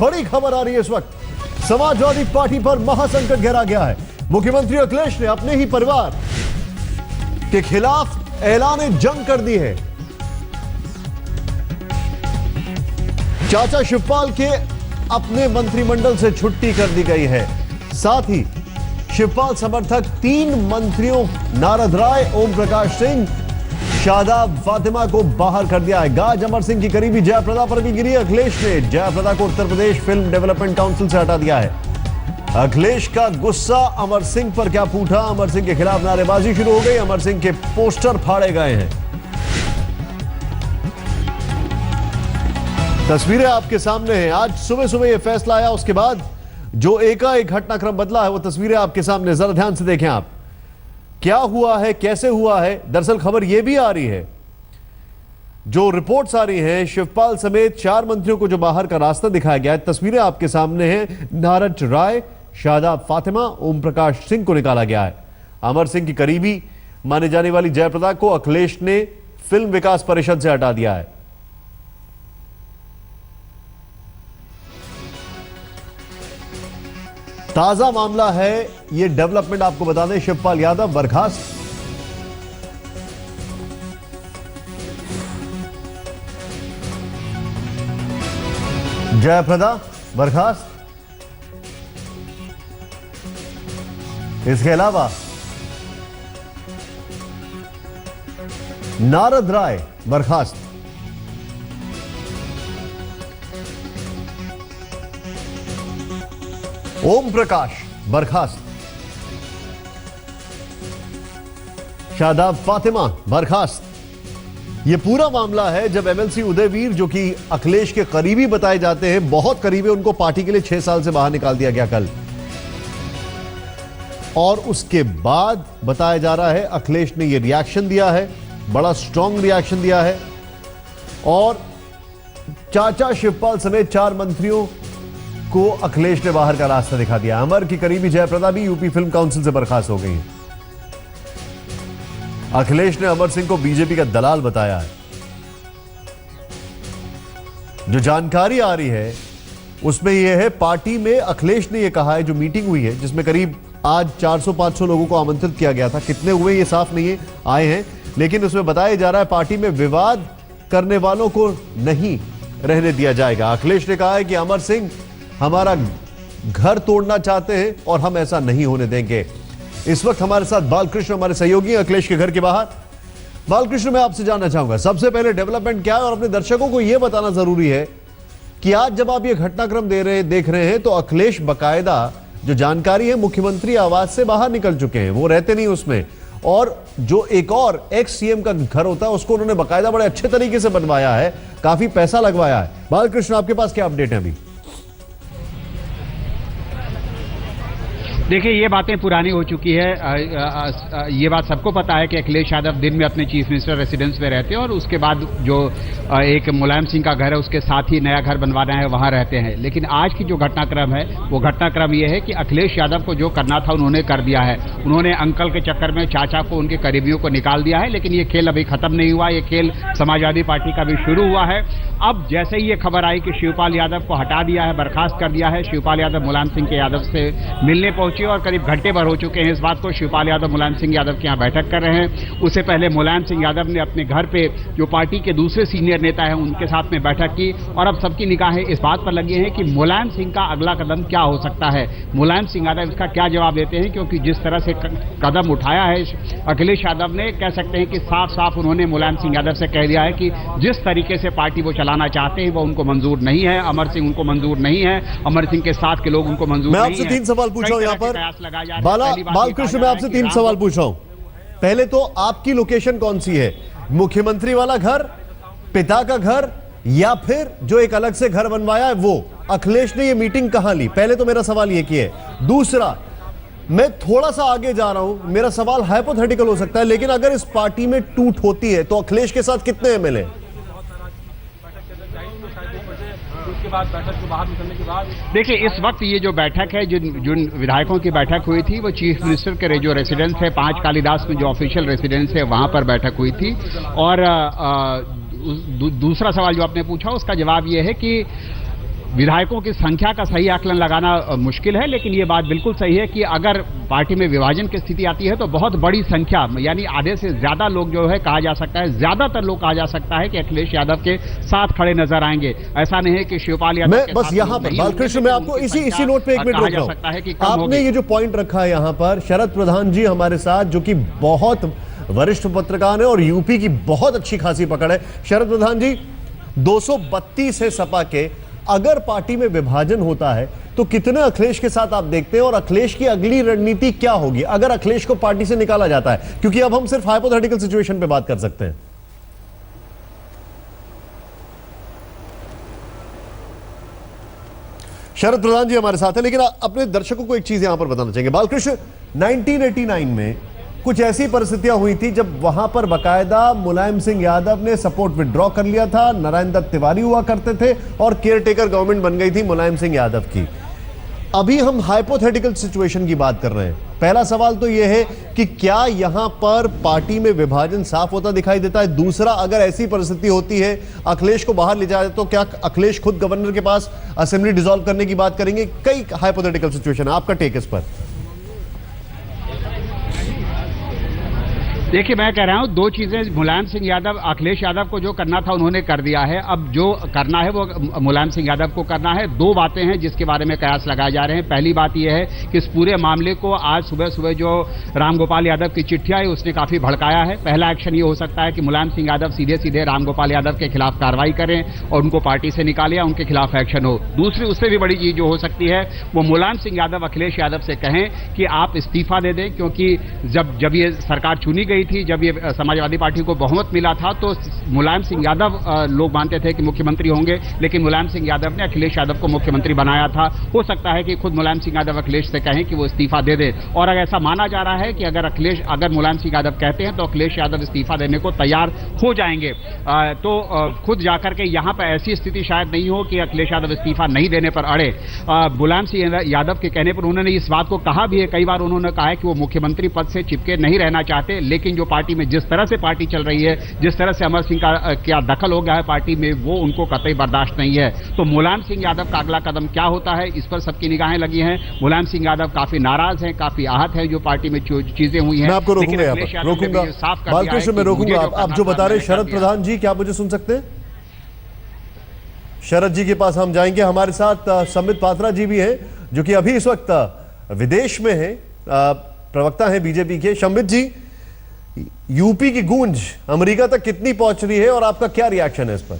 बड़ी खबर आ रही है इस वक्त। समाजवादी पार्टी पर महासंकट घेरा गया है। मुख्यमंत्री अखिलेश ने अपने ही परिवार के खिलाफ ऐलान जंग कर दी है। चाचा शिवपाल के अपने मंत्रिमंडल से छुट्टी कर दी गई है। साथ ही शिवपाल समर्थक 3 मंत्रियों नारद राय, ओम प्रकाश सिंह, शादाब फातिमा को बाहर कर दिया है। गाज अमर सिंह की करीबी जयप्रदा पर भी गिरी। अखिलेश ने जयप्रदा को Uttar Pradesh film development council से हटा दिया है। अखिलेश का गुस्सा अमर सिंह पर क्या फूटा। अमर सिंह के खिलाफ नारेबाजी शुरू हो गई। अमर सिंह के पोस्टर फाड़े गए हैं। तस्वीरें आपके सामने हैं। आज सुबह सुबह यह फैसला आया, उसके बाद जो एकाएक घटनाक्रम बदला है वो तस्वीरें आपके सामने। जरा ध्यान से देखें आप, क्या हुआ है, कैसे हुआ है। दरअसल खबर यह भी आ रही है, जो रिपोर्ट्स आ रही हैं, शिवपाल समेत 4 मंत्रियों को जो बाहर का रास्ता दिखाया गया है। तस्वीरें आपके सामने हैं। नारद राय, शादाब फातिमा, ओम प्रकाश सिंह को निकाला गया है। अमर सिंह की करीबी माने जाने वाली जयप्रदा को अखिलेश ने फिल्म विकास परिषद से हटा दिया है। ताजा मामला है ये डेवलपमेंट, आपको बता दें। शिवपाल यादव बर्खास्त। जयप्रदा बर्खास्त। इसके अलावा नारद राय बर्खास्त। ओम प्रकाश बर्खास्त। शादाब फातिमा बर्खास्त। यह पूरा मामला है जब एमएलसी उदयवीर, जो कि अखिलेश के करीबी बताए जाते हैं, बहुत करीबी, उनको पार्टी के लिए 6 साल से बाहर निकाल दिया गया कल। और उसके बाद बताया जा रहा है अखिलेश ने यह रिएक्शन दिया है, बड़ा स्ट्रांग रिएक्शन दिया है। और चाचा शिवपाल समेत 4 मंत्रियों को अखिलेश ने बाहर का रास्ता दिखा दिया। अमर की करीबी जयप्रदा भी यूपी फिल्म काउंसिल से बर्खास्त हो गई है। अखिलेश ने अमर सिंह को बीजेपी का दलाल बताया है। जो जानकारी आ रही है उसमें यह है, पार्टी में अखिलेश ने यह कहा है, जो मीटिंग हुई है जिसमें करीब आज 400-500 लोगों को आमंत्रित किया गया था, कितने हुए ये साफ नहीं है, आए हैं, लेकिन उसमें बताया जा रहा है पार्टी में विवाद करने वालों को नहीं रहने दिया जाएगा। अखिलेश ने कहा है कि अमर सिंह हमारा घर तोड़ना चाहते हैं और हम ऐसा नहीं होने देंगे। इस वक्त हमारे साथ बालकृष्ण, हमारे सहयोगी, अखिलेश के घर के बाहर। बालकृष्ण, मैं आपसे जानना चाहूंगा, सबसे पहले डेवलपमेंट क्या है, और अपने दर्शकों को यह बताना जरूरी है कि आज जब आप ये घटनाक्रम देख रहे हैं, तो अखिलेश बकायदा, जो जानकारी है, मुख्यमंत्री आवास से बाहर निकल चुके हैं, वो रहते नहीं उसमें। और जो एक और एक्स सीएम का घर होता है उसको उन्होंने बकायदा बड़े अच्छे तरीके से बनवाया है, काफी पैसा लगवाया है। बालकृष्ण, आपके पास क्या अपडेट है अभी? देखिए, ये बातें पुरानी हो चुकी है। ये बात सबको पता है कि अखिलेश यादव दिन में अपने चीफ मिनिस्टर रेसिडेंस में रहते हैं और उसके बाद जो एक मुलायम सिंह का घर है उसके साथ ही नया घर बनवाना है, वहां रहते हैं। लेकिन आज की जो घटनाक्रम है वो घटनाक्रम ये है कि अखिलेश यादव को जो करना था उन्होंने कर दिया है। उन्होंने अंकल के चक्कर में चाचा को, उनके करीबियों को निकाल दिया है। लेकिन ये खेल अभी खत्म नहीं हुआ, ये खेल समाजवादी पार्टी का भी शुरू हुआ है। अब जैसे ही ये खबर आई कि शिवपाल यादव को हटा दिया है, बर्खास्त कर दिया है, शिवपाल यादव मुलायम सिंह के यादव से मिलने पहुंचे और करीब घंटे भर हो चुके हैं इस बात को। शिवपाल यादव मुलायम सिंह यादव के यहाँ बैठक कर रहे हैं। उससे पहले मुलायम सिंह यादव ने अपने घर पे जो पार्टी के दूसरे सीनियर नेता हैं उनके साथ में बैठक की। और अब सबकी निगाहें इस बात पर लगी हैं कि मुलायम सिंह का अगला कदम क्या हो सकता है, मुलायम सिंह यादव इसका क्या जवाब देते हैं। क्योंकि जिस तरह से कदम उठाया है अखिलेश यादव ने, कह सकते हैं कि साफ साफ उन्होंने मुलायम सिंह यादव से कह दिया है कि जिस तरीके से पार्टी वो चलाना चाहते हैं वो उनको मंजूर नहीं है। अमर सिंह उनको मंजूर नहीं है, अमर सिंह के साथ के लोग उनको मंजूर नहीं है। मैं आपसे 3 सवाल पूछ रहा हूं यहाँ पर बालकृष्ण, मैं आपसे 3 सवाल पूछ रहा हूं। पहले तो आपकी लोकेशन कौन सी है, मुख्यमंत्री वाला घर, पिता का घर, या फिर जो एक अलग से घर बनवाया है वो? अखिलेश ने ये मीटिंग कहां ली? पहले तो मेरा सवाल ये है। दूसरा, मैं थोड़ा सा आगे जा रहा हूं, मेरा सवाल हाइपोथेटिकल हो सकता है, लेकिन अगर इस पार्टी में टूट होती है तो अखिलेश के साथ कितने एमएलए? बैठक के बाहर निकलने के बाद देखिए, इस वक्त ये जो बैठक है, जिन विधायकों की बैठक हुई थी वो चीफ मिनिस्टर के जो रेसिडेंस है 5 कालीदास में, जो ऑफिशियल रेसिडेंस है, वहां पर बैठक हुई थी। और दूसरा सवाल जो आपने पूछा उसका जवाब ये है कि विधायकों की संख्या का सही आकलन लगाना मुश्किल है, लेकिन ये बात बिल्कुल सही है कि अगर पार्टी में विभाजन की स्थिति आती है तो बहुत बड़ी संख्या यानी आधे से ज्यादा लोग जो है कहा जा सकता है, ज्यादातर लोग कहा जा सकता है कि अखिलेश यादव के साथ खड़े नजर आएंगे। ऐसा नहीं है कि शिवपाल यादव मैं बस यहाँ पर बालकृष्ण, मैं आपको इसी नोट पे एक मिनट रोक रहा हूं। आपने ये जो पॉइंट रखा है यहाँ पर, शरद प्रधान जी हमारे साथ, जो कि बहुत वरिष्ठ पत्रकार है और यूपी की बहुत अच्छी खासी पकड़ है। शरद प्रधान जी, 232 है सपा के, अगर पार्टी में विभाजन होता है तो कितने अखिलेश के साथ आप देखते हैं और अखिलेश की अगली रणनीति क्या होगी अगर अखिलेश को पार्टी से निकाला जाता है? क्योंकि अब हम सिर्फ हाइपोथेटिकल सिचुएशन पे बात कर सकते हैं। शरद प्रधान जी हमारे साथ हैं, लेकिन अपने दर्शकों को एक चीज यहां पर बताना चाहेंगे। बालकृष्ण, 1989 में कुछ ऐसी परिस्थितियां हुई थी जब वहां पर बकायदा मुलायम सिंह यादव ने सपोर्ट विड्रॉ कर लिया था, नारायण दत्त तिवारी हुआ करते थे और केयरटेकर गवर्नमेंट बन गई थी मुलायम सिंह यादव की। अभी हम हाइपोथेटिकल सिचुएशन की बात कर रहे हैं। पहला सवाल तो यह है कि क्या यहां पर पार्टी में विभाजन साफ होता दिखाई देता है? दूसरा, अगर ऐसी परिस्थिति होती है अखिलेश को बाहर ले जाए तो क्या अखिलेश खुद गवर्नर के पास असेंबली डिसॉल्व करने की बात करेंगे? कई हाइपोथेटिकल सिचुएशन है, आपका टेक इस पर। देखिए, मैं कह रहा हूं दो चीजें, मुलायम सिंह यादव, अखिलेश यादव को जो करना था उन्होंने कर दिया है, अब जो करना है वो मुलायम सिंह यादव को करना है। दो बातें हैं जिसके बारे में कयास लगाए जा रहे हैं। पहली बात यह है कि इस पूरे मामले को आज सुबह सुबह जो रामगोपाल यादव की चिट्ठी आई उसने काफी भड़काया है। पहला एक्शन ये हो सकता है कि मुलायम सिंह यादव सीधे सीधे रामगोपाल यादव के खिलाफ कार्रवाई करें और उनको पार्टी से निकाले या उनके खिलाफ एक्शन हो। दूसरी, उससे भी बड़ी चीज जो हो सकती है वो मुलायम सिंह यादव अखिलेश यादव से कहें कि आप इस्तीफा दे दें, क्योंकि जब ये सरकार चुनी गई थी, जब ये समाजवादी पार्टी को बहुमत मिला था तो मुलायम सिंह यादव लोग मानते थे कि मुख्यमंत्री होंगे, लेकिन मुलायम सिंह यादव ने अखिलेश यादव को मुख्यमंत्री बनाया था। हो सकता है कि खुद मुलायम सिंह यादव अखिलेश से कहें कि वो इस्तीफा दे दे। और अगर ऐसा माना जा रहा है कि अगर मुलायम सिंह यादव कहते हैं तो अखिलेश यादव इस्तीफा देने को तैयार हो जाएंगे, तो खुद जाकर के यहां पर ऐसी स्थिति शायद नहीं हो कि अखिलेश यादव इस्तीफा नहीं देने पर अड़े। मुलायम सिंह यादव के कहने पर उन्होंने इस बात को कहा भी है, कई बार उन्होंने कहा है कि वो मुख्यमंत्री पद से चिपके नहीं रहना चाहते, लेकिन जो पार्टी में जिस तरह से पार्टी चल रही है, जिस तरह से अमर सिंह का क्या दखल हो गया है पार्टी में, वो उनको कतई बर्दाश्त नहीं है। तो मुलायम सिंह यादव का अगला कदम क्या होता है, इस पर सबकी निगाहें लगी हैं। मुलायम सिंह यादव काफी नाराज हैं, काफी आहत है जो पार्टी में चीजें हुई हैं। मैं आपको रोकूंगा बालकृष्ण, मैं रोकूंगा। आप जो बता रहे हैं शरद प्रधान जी, क्या मुझे सुन सकते हैं? शरद जी के पास हम जाएंगे। हमारे साथ संबित पात्रा जी भी हैं जो कि अभी इस वक्त विदेश में है, प्रवक्ता है बीजेपी के। संबित जी, यूपी की गूंज अमेरिका तक कितनी पहुंच रही है और आपका क्या रिएक्शन है इस पर?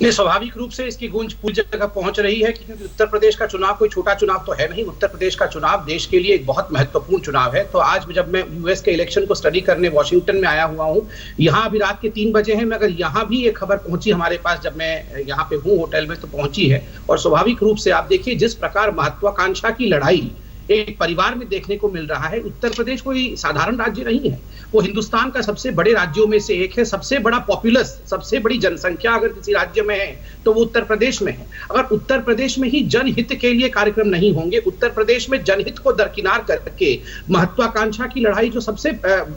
ये स्वाभाविक रूप से इसकी गूंज पूरी जगह पहुंच रही है, क्योंकि उत्तर प्रदेश का चुनाव कोई छोटा चुनाव तो है नहीं। उत्तर प्रदेश का चुनाव देश के लिए एक बहुत महत्वपूर्ण चुनाव है। तो आज जब मैं यूएस के इलेक्शन को स्टडी करने वॉशिंगटन में आया हुआ हूं, यहाँ अभी रात के 3 बजे हैं, मगर यहाँ भी एक खबर पहुंची हमारे पास, जब मैं यहाँ पे हूँ होटल में तो पहुंची है। और स्वाभाविक रूप से आप देखिए जिस प्रकार महत्वाकांक्षा की लड़ाई एक परिवार में देखने को मिल रहा है। उत्तर प्रदेश कोई साधारण राज्य नहीं है, वो हिंदुस्तान का सबसे बड़े राज्यों में से एक है। सबसे बड़ा पॉपुलस, सबसे बड़ी जनसंख्या अगर किसी राज्य में है तो वो उत्तर प्रदेश में है। अगर उत्तर प्रदेश में ही जनहित के लिए कार्यक्रम नहीं होंगे, उत्तर प्रदेश में जनहित को दरकिनार करके महत्वाकांक्षा की लड़ाई, जो सबसे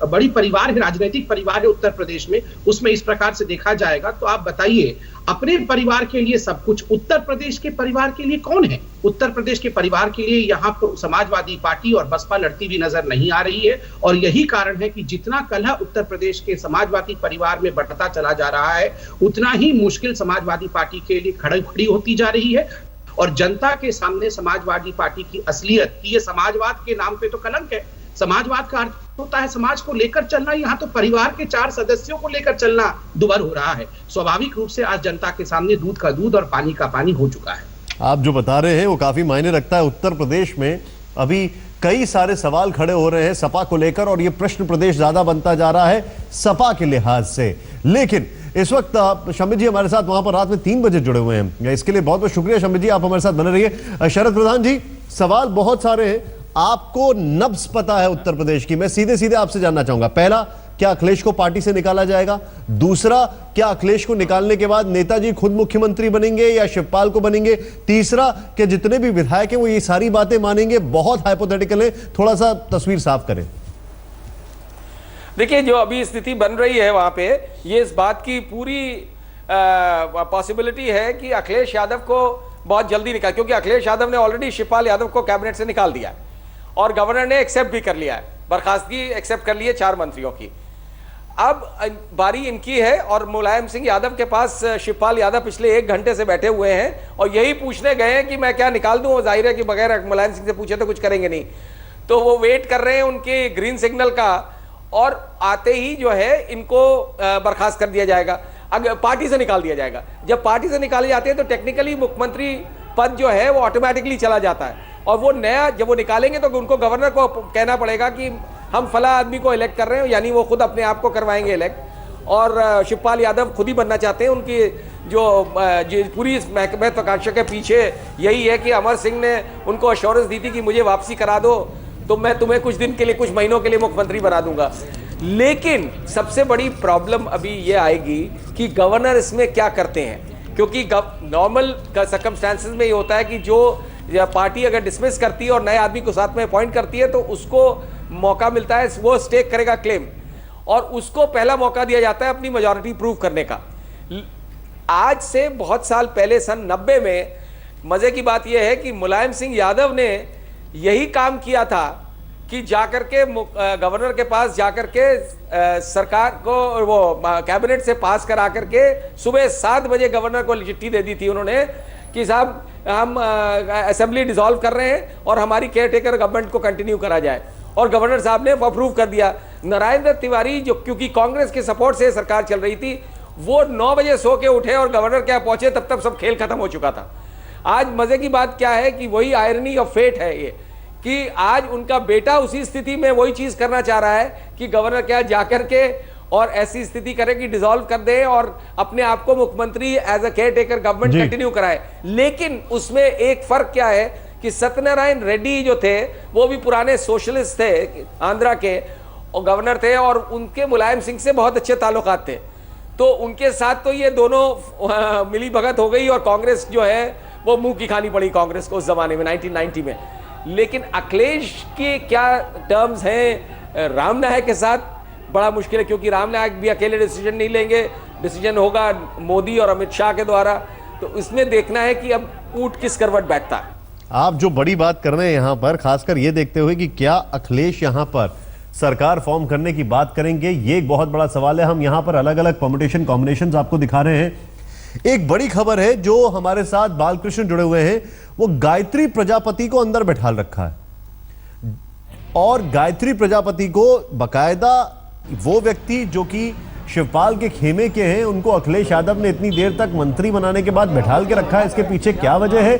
बड़ी परिवार है, राजनीतिक परिवार है उत्तर प्रदेश में, उसमें इस प्रकार से देखा जाएगा तो आप बताइए, अपने परिवार के लिए सब कुछ, उत्तर प्रदेश के परिवार के लिए कौन है? उत्तर प्रदेश के परिवार के लिए यहाँ पर समाजवादी पार्टी और बसपा लड़ती हुई नजर नहीं आ रही है। और यही कारण है कि जितना कलह उत्तर प्रदेश के समाजवादी परिवार में बढ़ता चला जा रहा है, उतना ही मुश्किल समाजवादी पार्टी के लिए खड़ी होती जा रही है। और जनता के सामने समाजवादी पार्टी की असलियत, ये समाजवाद के नाम पे तो कलंक है। समाजवाद का अर्थ होता है समाज को लेकर चलना, यहाँ तो परिवार के 4 सदस्यों को लेकर चलना दुभर हो रहा है। स्वाभाविक रूप से आज जनता के सामने दूध का दूध और पानी का पानी हो चुका है। आप जो बता रहे हैं वो काफी मायने रखता है। उत्तर प्रदेश में अभी कई सारे सवाल खड़े हो रहे हैं सपा को लेकर, और ये प्रश्न प्रदेश ज्यादा बनता जा रहा है सपा के लिहाज से। लेकिन इस वक्त शम्बित जी हमारे साथ वहां पर रात में 3 बजे जुड़े हुए हैं, इसके लिए बहुत बहुत शुक्रिया शम्बित जी, आप हमारे साथ बने रहिए। शरद प्रधान जी, सवाल बहुत सारे हैं, आपको नब्ज पता है उत्तर प्रदेश की, मैं सीधे सीधे आपसे जानना चाहूंगा। पहला, क्या अखिलेश को पार्टी से निकाला जाएगा? दूसरा, क्या अखिलेश को निकालने के बाद नेताजी खुद मुख्यमंत्री बनेंगे या शिवपाल को बनेंगे? तीसरा, कि जितने भी विधायक हैं वो ये सारी बातें मानेंगे? बहुत हाइपोथेटिकल है, थोड़ा सा तस्वीर साफ करें। देखिए, जो अभी स्थिति बन रही है वहां पे, ये इस बात की पूरी पॉसिबिलिटी है कि अखिलेश यादव को बहुत जल्दी निकाल, क्योंकि अखिलेश यादव ने ऑलरेडी शिवपाल यादव को कैबिनेट से निकाल दिया है और गवर्नर ने एक्सेप्ट भी कर लिया है, बर्खास्तगी एक्सेप्ट कर ली है 4 मंत्रियों की। अब बारी इनकी है और मुलायम सिंह यादव के पास शिवपाल यादव पिछले 1 घंटे से बैठे हुए हैं और यही पूछने गए हैं कि मैं क्या निकाल दूं। जाहिर है कि बगैर मुलायम सिंह से पूछे तो कुछ करेंगे नहीं, तो वो वेट कर रहे हैं उनके ग्रीन सिग्नल का और आते ही जो है इनको बर्खास्त कर दिया जाएगा, अगर पार्टी से निकाल दिया जाएगा। जब पार्टी से निकाले जाते हैं तो टेक्निकली मुख्यमंत्री पद जो है वो ऑटोमेटिकली चला जाता है और वो नया जब वो निकालेंगे तो उनको गवर्नर को कहना पड़ेगा कि हम फला आदमी को इलेक्ट कर रहे हैं, यानी वो खुद अपने आप को करवाएंगे इलेक्ट। और शिवपाल यादव खुद ही बनना चाहते हैं। उनकी जो पूरी महत्वाकांक्षा के पीछे यही है कि अमर सिंह ने उनको अश्योरेंस दी थी कि मुझे वापसी करा दो तो मैं तुम्हें कुछ दिन के लिए, कुछ महीनों के लिए मुख्यमंत्री बना दूंगा। लेकिन सबसे बड़ी प्रॉब्लम अभी ये आएगी कि गवर्नर इसमें क्या करते हैं, क्योंकि नॉर्मल सर्कमस्टांसेस में ये होता है कि जो पार्टी अगर डिसमिस करती है और नए आदमी को साथ में अपॉइंट करती है तो उसको मौका मिलता है, वो स्टेक करेगा क्लेम और उसको पहला मौका दिया जाता है अपनी मेजॉरिटी प्रूव करने का। आज से बहुत साल पहले सन 90 में मजे की बात यह है कि मुलायम सिंह यादव ने यही काम किया था कि जाकर के गवर्नर के पास जाकर के सरकार को वो कैबिनेट से पास करा करके सुबह 7 बजे गवर्नर को चिट्ठी दे दी थी उन्होंने कि साहब हम असेंबली डिसॉल्व कर रहे हैं और हमारी केयर टेकर गवर्नमेंट को कंटिन्यू करा जाए, और गवर्नर साहब ने अप्रूव कर दिया। नारायण दत्त तिवारी जो क्योंकि कांग्रेस के सपोर्ट से सरकार चल रही थी, वो 9 बजे सो के उठे और गवर्नर क्या पहुंचे तब तक सब खेल खत्म हो चुका था। आज मजे की बात क्या है कि वही आयरनी ऑफ फेट है ये कि आज उनका बेटा उसी स्थिति में वही चीज करना चाह रहा है कि गवर्नर क्या जाकर के और ऐसी स्थिति करे कि डिसॉल्व कर दे और अपने आप को मुख्यमंत्री as a caretaker government continue कराए। लेकिन उसमें एक फर्क क्या है कि सत्यनारायण रेड्डी जो थे वो भी पुराने सोशलिस्ट थे, आंध्रा के और गवर्नर थे और उनके मुलायम सिंह से बहुत अच्छे ताल्लुकात थे, तो उनके साथ तो ये दोनों मिली भगत हो गई और कांग्रेस जो है वो मुंह की खानी पड़ी कांग्रेस को उस जमाने में 1990 में। लेकिन अखिलेश के क्या टर्म्स हैं राम नायक के साथ बड़ा मुश्किल है, क्योंकि राम नायक भी अकेले डिसीजन नहीं लेंगे, डिसीजन होगा मोदी और अमित शाह के द्वारा। तो इसमें देखना है कि अब ऊंट किस करवट बैठता है। आप जो बड़ी बात कर रहे हैं यहां पर, खासकर ये देखते हुए कि क्या अखिलेश यहां पर सरकार फॉर्म करने की बात करेंगे, ये एक बहुत बड़ा सवाल है। हम यहां पर अलग अलग परम्यूटेशन कॉम्बिनेशंस आपको दिखा रहे हैं। एक बड़ी खबर है जो हमारे साथ बालकृष्ण जुड़े हुए हैं, वो गायत्री प्रजापति को अंदर बैठा रखा है और गायत्री प्रजापति को बकायदा वो व्यक्ति जो कि शिवपाल के खेमे के हैं उनको अखिलेश यादव ने इतनी देर तक मंत्री बनाने के बाद बैठाल के रखा है। इसके पीछे क्या वजह है?